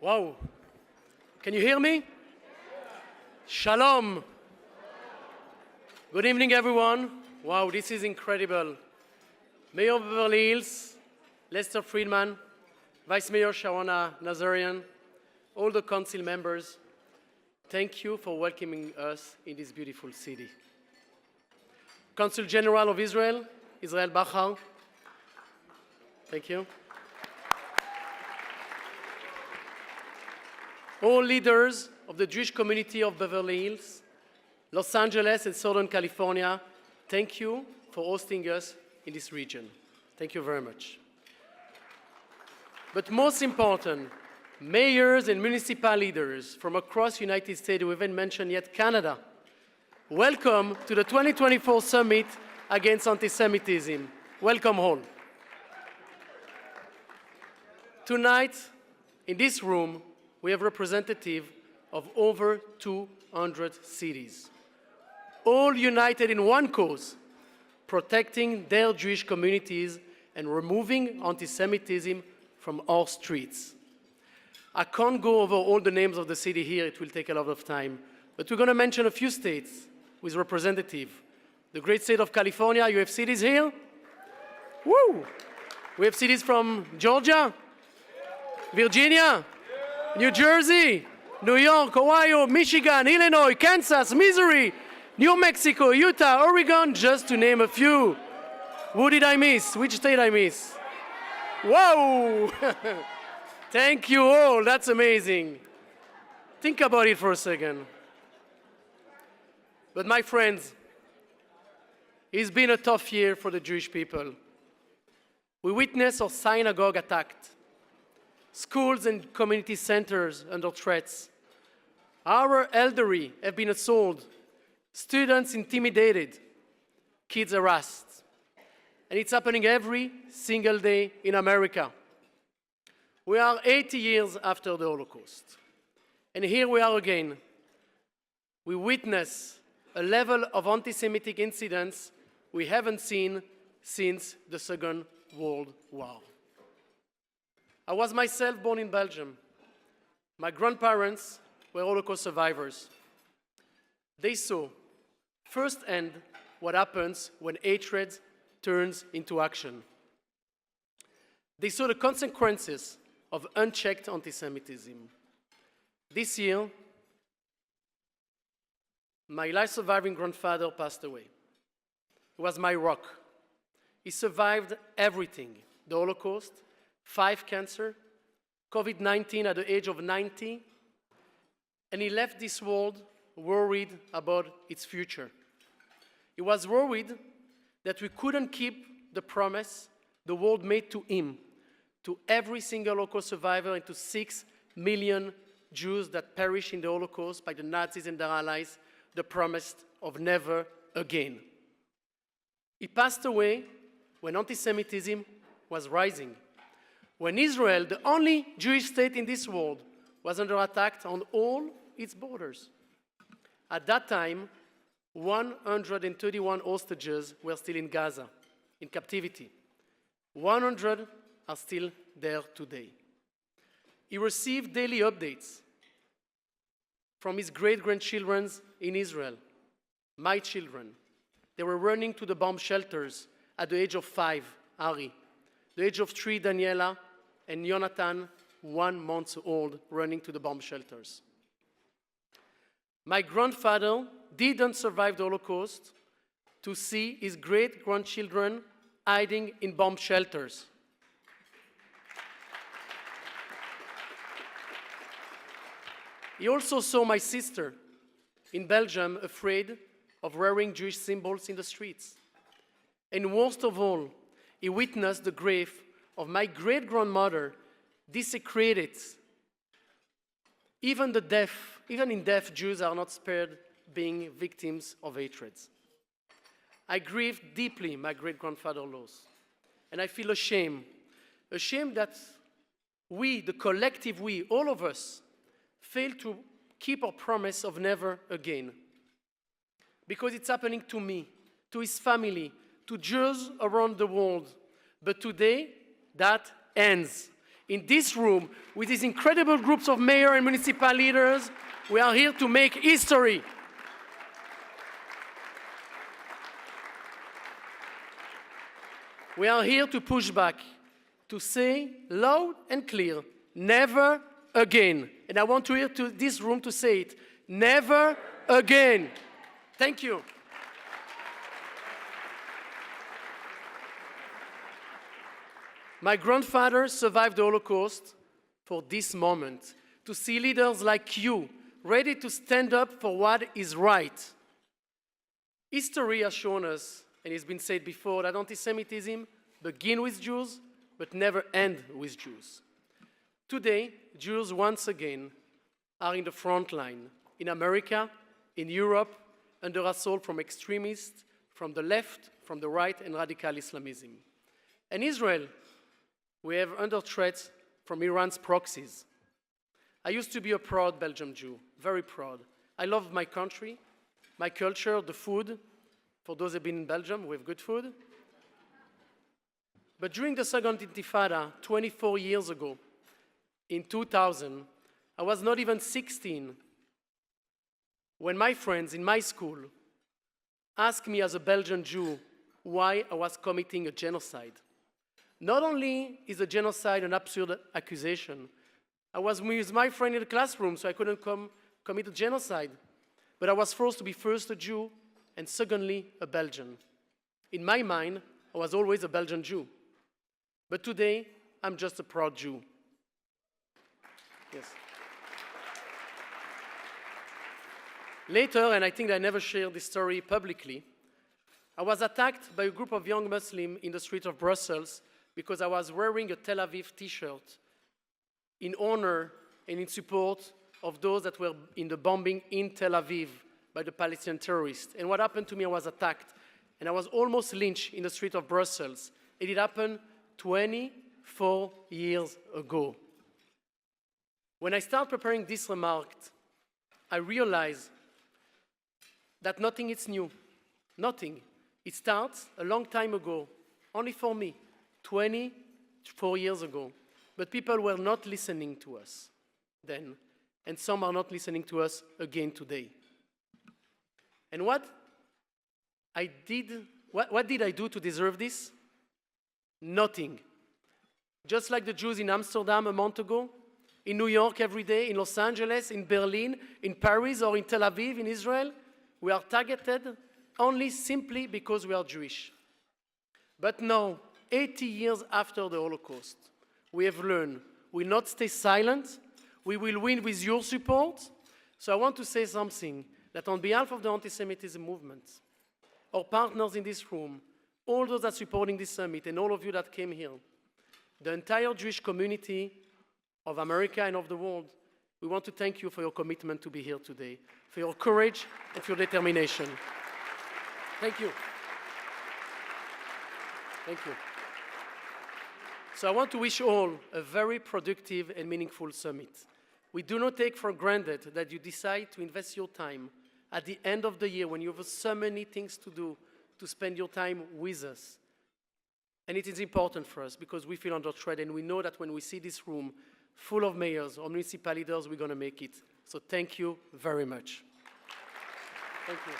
Wow. Can you hear me? Shalom. Good evening, everyone. Wow, this is incredible. Mayor of Beverly Hills, Lester Friedman, Vice Mayor Sharona Nazarian, all the council members, thank you for welcoming us in this beautiful city. Consul General of Israel, Israel Bachar, thank you. All leaders of the Jewish community of Beverly Hills, Los Angeles and Southern California, thank you for hosting us in this region. Thank you very much. But most important, mayors and municipal leaders from across the United States, we haven't mentioned yet Canada, welcome to the 2024 Summit Against Anti-Semitism. Welcome all. Tonight, in this room, we have representatives of over 200 cities, all united in one cause, protecting their Jewish communities and removing anti-Semitism from our streets. I can't go over all the names of the city here, it will take a lot of time, but we're going to mention a few states with representatives. The great state of California, you have cities here? Woo! We have cities from Georgia, Virginia, New Jersey, New York, Ohio, Michigan, Illinois, Kansas, Missouri, New Mexico, Utah, Oregon, just to name a few. Who did I miss? Which state I miss? Whoa! Thank you all, that's amazing. Think about it for a second. But my friends, it's been a tough year for the Jewish people. We witnessed our synagogue attacked. Schools and community centers under threats. Our elderly have been assaulted, students intimidated, kids harassed. And it's happening every single day in America. We are 80 years after the Holocaust. And here we are again. We witness a level of anti-Semitic incidents we haven't seen since the Second World War. I was myself born in Belgium. My grandparents were Holocaust survivors. They saw firsthand what happens when hatred turns into action. They saw the consequences of unchecked anti-Semitism. This year, my life-surviving grandfather passed away. He was my rock. He survived everything, the Holocaust, 5 cancer, COVID-19 at the age of 90, and he left this world worried about its future. He was worried that we couldn't keep the promise the world made to him, to every single Holocaust survivor and to 6 million Jews that perished in the Holocaust by the Nazis and their allies, the promise of never again. He passed away when anti-Semitism was rising. When Israel, the only Jewish state in this world, was under attack on all its borders. At that time, 131 hostages were still in Gaza, in captivity. 100 are still there today. He received daily updates from his great-grandchildren in Israel, my children. They were running to the bomb shelters at the age of 5, Ari, the age of 3, Daniela, and Jonathan, 1 month old, running to the bomb shelters. My grandfather didn't survive the Holocaust to see his great-grandchildren hiding in bomb shelters. He also saw my sister in Belgium afraid of wearing Jewish symbols in the streets. And worst of all, he witnessed the grave of my great-grandmother desecrated. Even in death, Jews are not spared being victims of hatred. I grieve deeply my great-grandfather's loss, and I feel ashamed that we, the collective we, all of us, failed to keep our promise of never again. Because it's happening to me, to his family, to Jews around the world. But today, that ends. in this room, with these incredible groups of mayor and municipal leaders, we are here to make history. We are here to push back, to say loud and clear, never again. And I want to hear to this room to say it, never again. Thank you. My grandfather survived the Holocaust for this moment, to see leaders like you ready to stand up for what is right. History has shown us, and it's been said before, that anti-Semitism begins with Jews, but never ends with Jews. Today, Jews once again are in the front line, in America, in Europe, under assault from extremists, from the left, from the right, and radical Islamism. And Israel, we have under threat from Iran's proxies. I used to be a proud Belgian Jew, very proud. I love my country, my culture, the food. For those who have been in Belgium, we have good food. But during the Second Intifada, 24 years ago, in 2000, I was not even 16, when my friends in my school asked me as a Belgian Jew why I was committing a genocide. Not only is a genocide an absurd accusation, I was with my friend in the classroom, so I couldn't commit a genocide. But I was forced to be first a Jew, and secondly, a Belgian. In my mind, I was always a Belgian Jew. But today, I'm just a proud Jew. Yes. Later, and I think I never shared this story publicly, I was attacked by a group of young Muslims in the street of Brussels because I was wearing a Tel Aviv t-shirt in honor and in support of those that were in the bombing in Tel Aviv by the Palestinian terrorists. And what happened to me, I was attacked, and I was almost lynched in the street of Brussels. And it happened 24 years ago. When I started preparing this remark, I realized that nothing is new. Nothing. It starts a long time ago, only for me, 24 years ago. But people were not listening to us then, and some are not listening to us again today. And what did I do to deserve this? Nothing. Just like the Jews in Amsterdam a month ago, in New York every day, in Los Angeles, in Berlin, in Paris, or in Tel Aviv, in Israel, we are targeted only simply because we are Jewish. But now, 80 years after the Holocaust, we have learned we will not stay silent, we will win with your support. So I want to say something, that on behalf of the anti-Semitism movement, our partners in this room, all those that are supporting this summit, and all of you that came here, the entire Jewish community of America and of the world, we want to thank you for your commitment to be here today, for your courage and for your determination. Thank you. Thank you. So I want to wish all a very productive and meaningful summit. We do not take for granted that you decide to invest your time at the end of the year when you have so many things to do, to spend your time with us. And it is important for us because we feel under threat, and we know that when we see this room full of mayors or municipal leaders, we're going to make it. So thank you very much. Thank you.